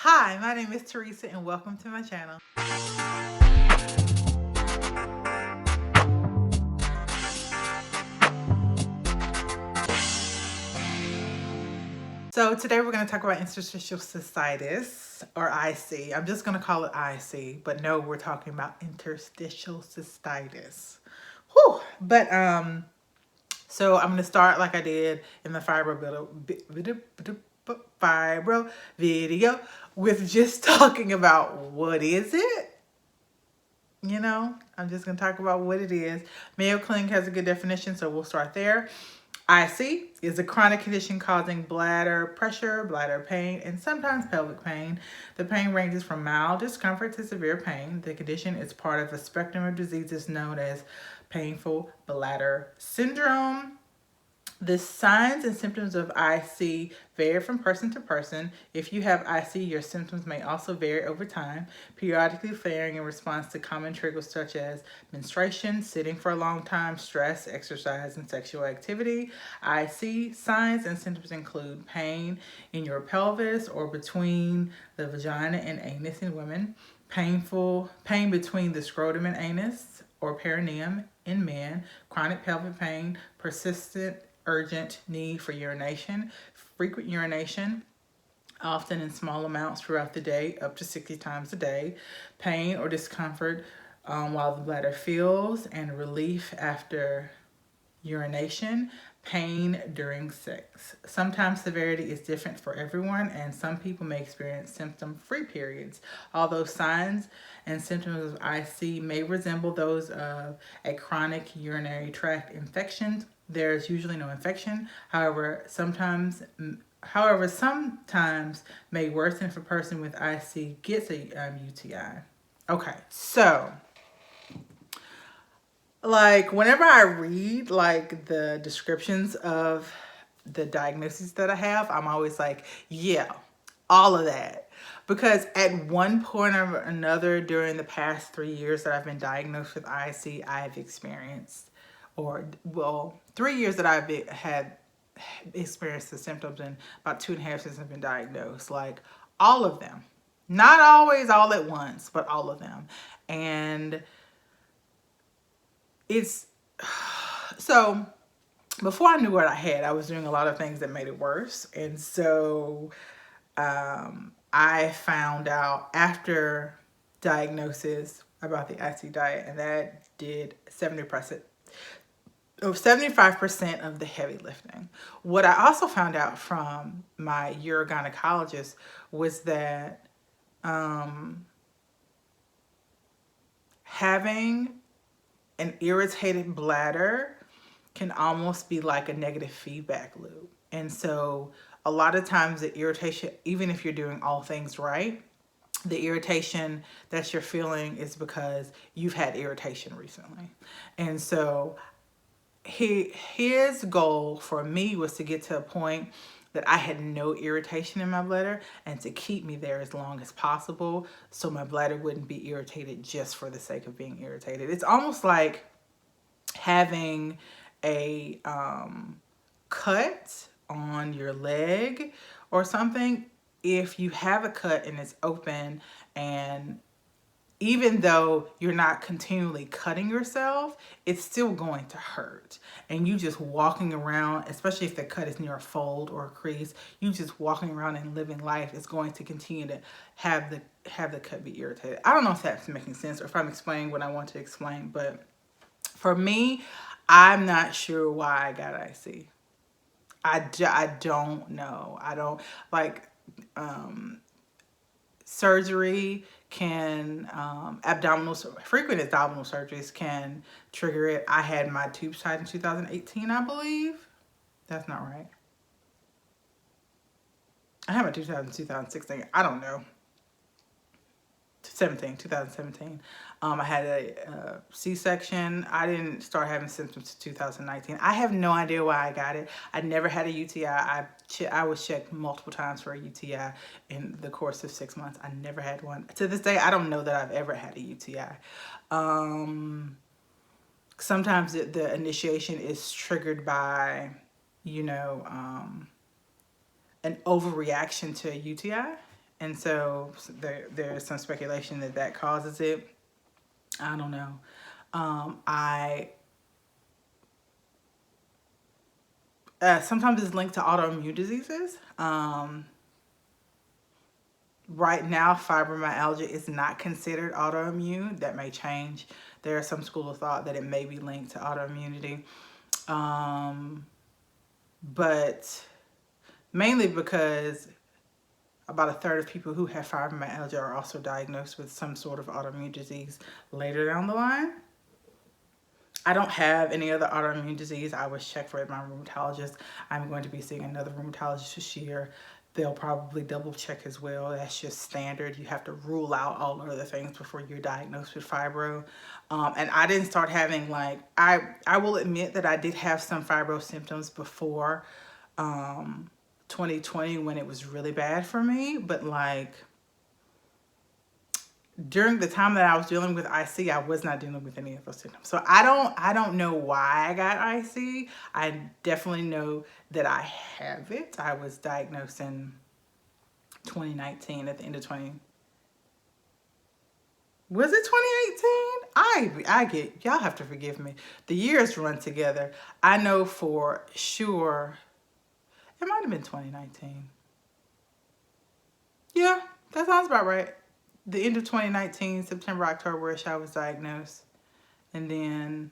Hi, my name is Teresa and welcome to my channel. So today we're going to talk about interstitial cystitis, or IC. I'm just going to call it IC, but no, we're talking about interstitial cystitis. Whew. So I'm going to start like I did in the fibro video with just talking about what is it. I'm just going to talk about what it is. Mayo Clinic has a good definition, so we'll start there. IC is a chronic condition causing bladder pressure, bladder pain, and sometimes pelvic pain. The pain ranges from mild discomfort to severe pain. The condition is part of a spectrum of diseases known as painful bladder syndrome. The signs and symptoms of IC vary from person to person. If you have IC, your symptoms may also vary over time, periodically flaring in response to common triggers such as menstruation, sitting for a long time, stress, exercise, and sexual activity. IC signs and symptoms include pain in your pelvis or between the vagina and anus in women, pain between the scrotum and anus or perineum in men, chronic pelvic pain, persistent urgent need for urination, frequent urination, often in small amounts throughout the day, up to 60 times a day, pain or discomfort while the bladder fills, and relief after urination, pain during sex. Sometimes severity is different for everyone, and some people may experience symptom-free periods. Although signs and symptoms of IC may resemble those of a chronic urinary tract infection, there's usually no infection. However, sometimes may worsen if a person with IC gets a UTI. Okay, so like whenever I read like the descriptions of the diagnoses that I have, I'm always like, yeah, all of that. Because at one point or another during the past 3 years that I've been diagnosed with IC, I have experienced, 3 years that I've had experienced the symptoms, and about 2.5 since I've been diagnosed. Like all of them. Not always all at once, but all of them. And it's so before I knew what I had, I was doing a lot of things that made it worse. And so I found out after diagnosis about the IC diet, and that did 75% of the heavy lifting. What I also found out from my urogynecologist was that having an irritated bladder can almost be like a negative feedback loop. And so a lot of times the irritation, even if you're doing all things right, the irritation that you're feeling is because you've had irritation recently. And so his goal for me was to get to a point that I had no irritation in my bladder and to keep me there as long as possible so my bladder wouldn't be irritated just for the sake of being irritated. It's almost like having a cut on your leg or something. If you have a cut and it's open, and even though you're not continually cutting yourself, it's still going to hurt. And you just walking around, especially if the cut is near a fold or a crease, you just walking around and living life is going to continue to have the cut be irritated. I don't know if that's making sense or if I'm explaining what I want to explain, but for me, I'm not sure why I got IC. I don't know. I don't like surgery can frequent abdominal surgeries can trigger it. I had my tubes tied in 2018, I believe. That's not right. I had my tubes tied in 2016. I don't know. 2017. I had a C-section. I didn't start having symptoms in 2019. I have no idea why I got it. I never had a UTI. I was checked multiple times for a UTI in the course of 6 months. I never had one. To this day, I don't know that I've ever had a UTI. Sometimes the initiation is triggered by, an overreaction to a UTI. And so there's some speculation that that causes it. I don't know. Sometimes it's linked to autoimmune diseases. Right now, fibromyalgia is not considered autoimmune. That may change. There are some school of thought that it may be linked to autoimmunity. But mainly because about a third of people who have fibromyalgia are also diagnosed with some sort of autoimmune disease later down the line. I don't have any other autoimmune disease. I was checked for it by my rheumatologist. I'm going to be seeing another rheumatologist this year. They'll probably double check as well. That's just standard. You have to rule out all other things before you're diagnosed with fibro. And I didn't start having I will admit that I did have some fibro symptoms before 2020 when it was really bad for me. But during the time that I was dealing with IC, I was not dealing with any of those symptoms. So I don't know why I got IC. I definitely know that I have it. I was diagnosed in 2019 at the end of 20. Was it 2018? I get, y'all have to forgive me. The years run together. I know for sure it might have been 2019. Yeah, that sounds about right. The end of 2019, September, October-ish, I was diagnosed. And then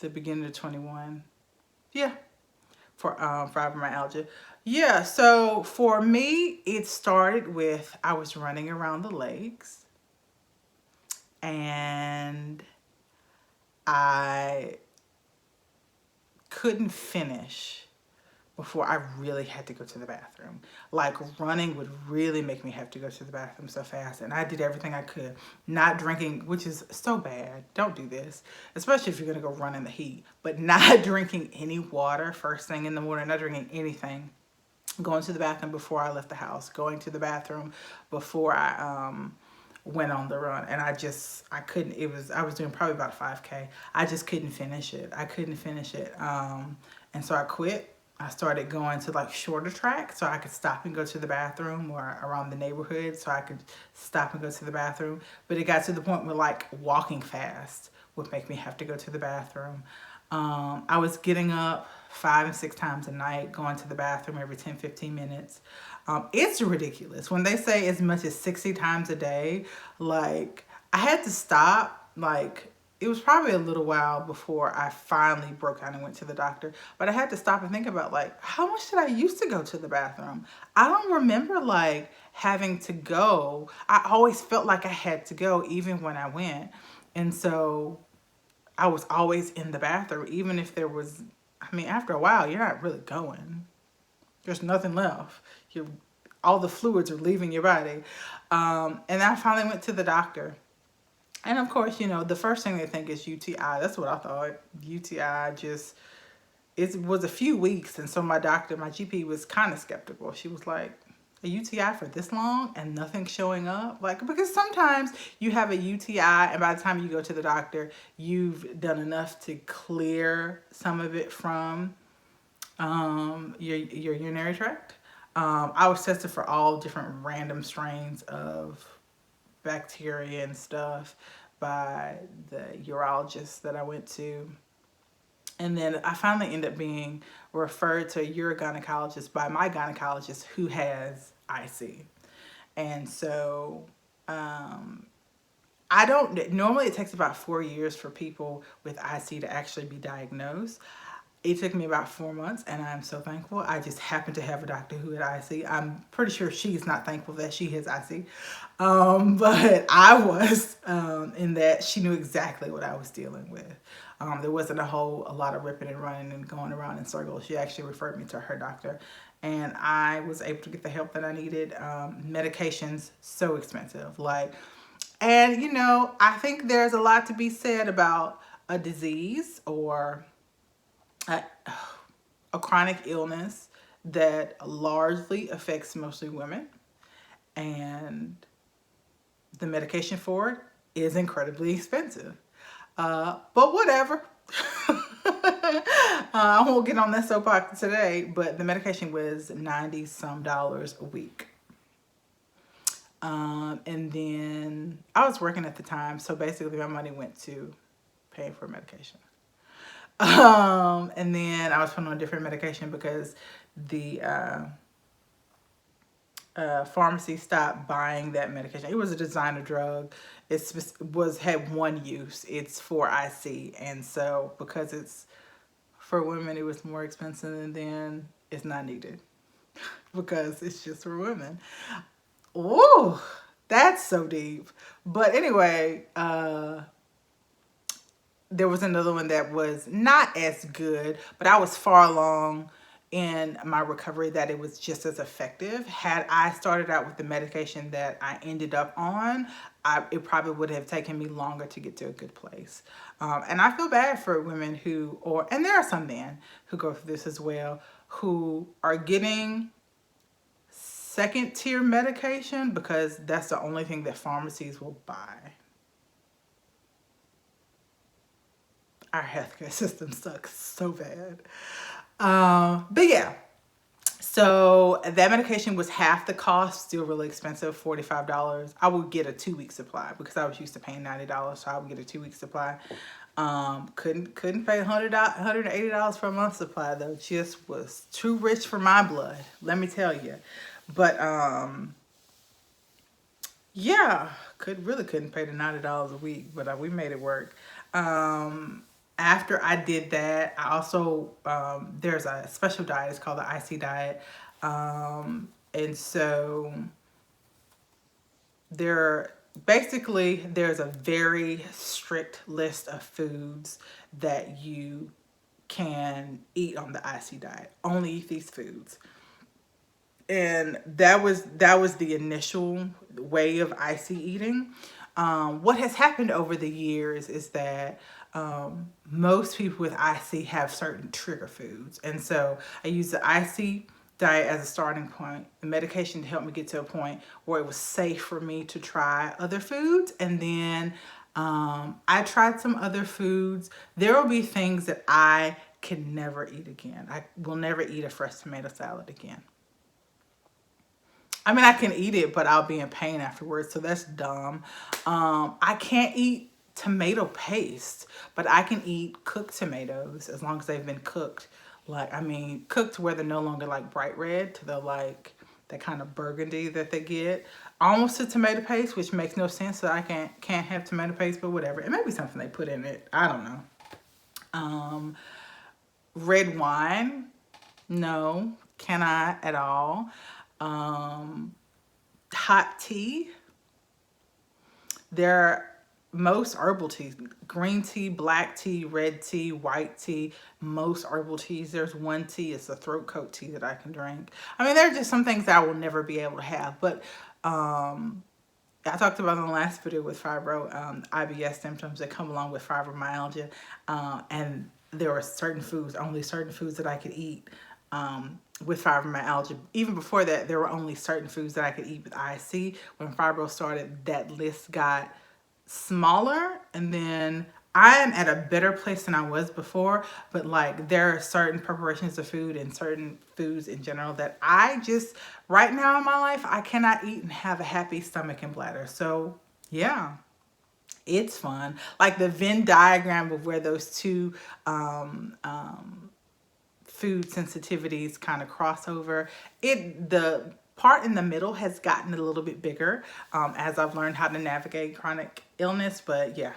the beginning of 21. Yeah, for fibromyalgia. Yeah, so for me, it started with I was running around the lakes. And I couldn't finish before I really had to go to the bathroom. Like running would really make me have to go to the bathroom so fast. And I did everything I could. Not drinking, which is so bad. Don't do this, especially if you're gonna go run in the heat. But not drinking any water first thing in the morning, not drinking anything. Going to the bathroom before I left the house. Going to the bathroom before I went on the run. And I couldn't, I was doing probably about 5K. I just couldn't finish it. I couldn't finish it. And so I quit. I started going to shorter tracks so I could stop and go to the bathroom, or around the neighborhood so I could stop and go to the bathroom. But it got to the point where walking fast would make me have to go to the bathroom. I was getting up 5 and 6 times a night, going to the bathroom every 10-15 minutes. It's ridiculous. When they say as much as 60 times a day, I had to stop. It was probably a little while before I finally broke down and went to the doctor. But I had to stop and think about how much did I used to go to the bathroom? I don't remember having to go. I always felt like I had to go even when I went. And so I was always in the bathroom, even if there was, after a while, you're not really going. There's nothing left. All the fluids are leaving your body. And I finally went to the doctor. And of course, the first thing they think is UTI. That's what I thought. UTI it was a few weeks. And so my GP was kind of skeptical. She was like, a UTI for this long and nothing showing up? Because sometimes you have a UTI and by the time you go to the doctor, you've done enough to clear some of it from your urinary tract. I was tested for all different random strains of bacteria and stuff by the urologist that I went to. And then I finally ended up being referred to a urogynecologist by my gynecologist who has IC. And so normally it takes about 4 years for people with IC to actually be diagnosed. It took me about 4 months, and I'm so thankful. I just happened to have a doctor who had IC. I'm pretty sure she's not thankful that she has IC. But I was, in that she knew exactly what I was dealing with. There wasn't a lot of ripping and running and going around in circles. She actually referred me to her doctor, and I was able to get the help that I needed. Medications, so expensive. And I think there's a lot to be said about a disease or a chronic illness that largely affects mostly women, and the medication for it is incredibly expensive. But whatever. I won't get on that soapbox today, but the medication was $90 some a week. And then I was working at the time, so basically my money went to paying for medication. And then I was put on a different medication because the pharmacy stopped buying that medication. It was a designer drug. It had one use. It's for IC, and so because it's for women, it was more expensive, and then it's not needed because it's just for women. Ooh, that's so deep. But anyway, there was another one that was not as good, but I was far along in my recovery that it was just as effective. Had I started out with the medication that I ended up on, it probably would have taken me longer to get to a good place. And I feel bad for women who, and there are some men who go through this as well, who are getting second tier medication because that's the only thing that pharmacies will buy. Our healthcare system sucks so bad. But yeah, so that medication was half the cost, still really expensive, $45. I would get a 2-week supply because I was used to paying $90, so I would get a 2-week supply. Couldn't pay $180 for a month supply though. Just was too rich for my blood, let me tell you. But yeah, couldn't pay the $90 a week, but we made it work. After I did that, I also, there's a special diet, it's called the IC diet. And so there's a very strict list of foods that you can eat on the IC diet. Only eat these foods. And that was the initial way of IC eating. What has happened over the years is that most people with IC have certain trigger foods. And so I used the IC diet as a starting point, the medication to help me get to a point where it was safe for me to try other foods. And then I tried some other foods. There will be things that I can never eat again. I will never eat a fresh tomato salad again. I mean, I can eat it, but I'll be in pain afterwards, so that's dumb. I can't eat tomato paste, but I can eat cooked tomatoes as long as they've been cooked. Cooked where they're no longer like bright red to the like that kind of burgundy that they get. Almost to tomato paste, which makes no sense, so I can't have tomato paste, but whatever. It may be something they put in it. I don't know. Red wine, no, cannot at all. Hot tea. Most herbal teas, green tea, black tea, red tea, white tea, most herbal teas. There's one tea, it's a throat coat tea that I can drink. I mean, there are just some things that I will never be able to have, but I talked about in the last video with IBS symptoms that come along with fibromyalgia, and there were only certain foods that I could eat with fibromyalgia. Even before that, there were only certain foods that I could eat with IC. When fibro started, that list got smaller, and then I am at a better place than I was before, but like there are certain preparations of food and certain foods in general that I just, right now in my life, I cannot eat and have a happy stomach and bladder. So yeah, it's fun. Like the Venn diagram of where those two food sensitivities kind of cross over. The part in the middle has gotten a little bit bigger as I've learned how to navigate chronic illness, but yeah,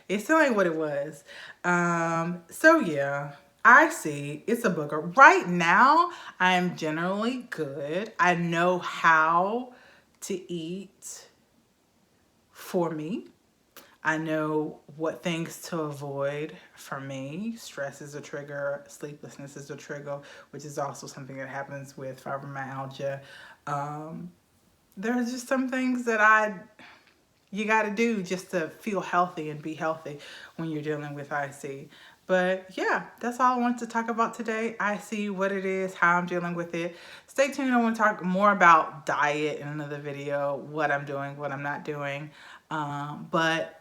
it still ain't what it was. So yeah, I see it's a booger. Right now, I am generally good. I know how to eat for me. I know what things to avoid for me. Stress is a trigger. Sleeplessness is a trigger, which is also something that happens with fibromyalgia. There's just some things that you got to do just to feel healthy and be healthy when you're dealing with IC. But yeah, that's all I wanted to talk about today. IC, what it is, how I'm dealing with it. Stay tuned. I want to talk more about diet in another video, what I'm doing, what I'm not doing. But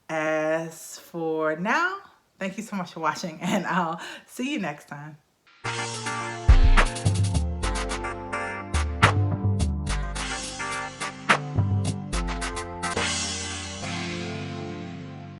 as for now, Thank you so much for watching, and I'll see you next time.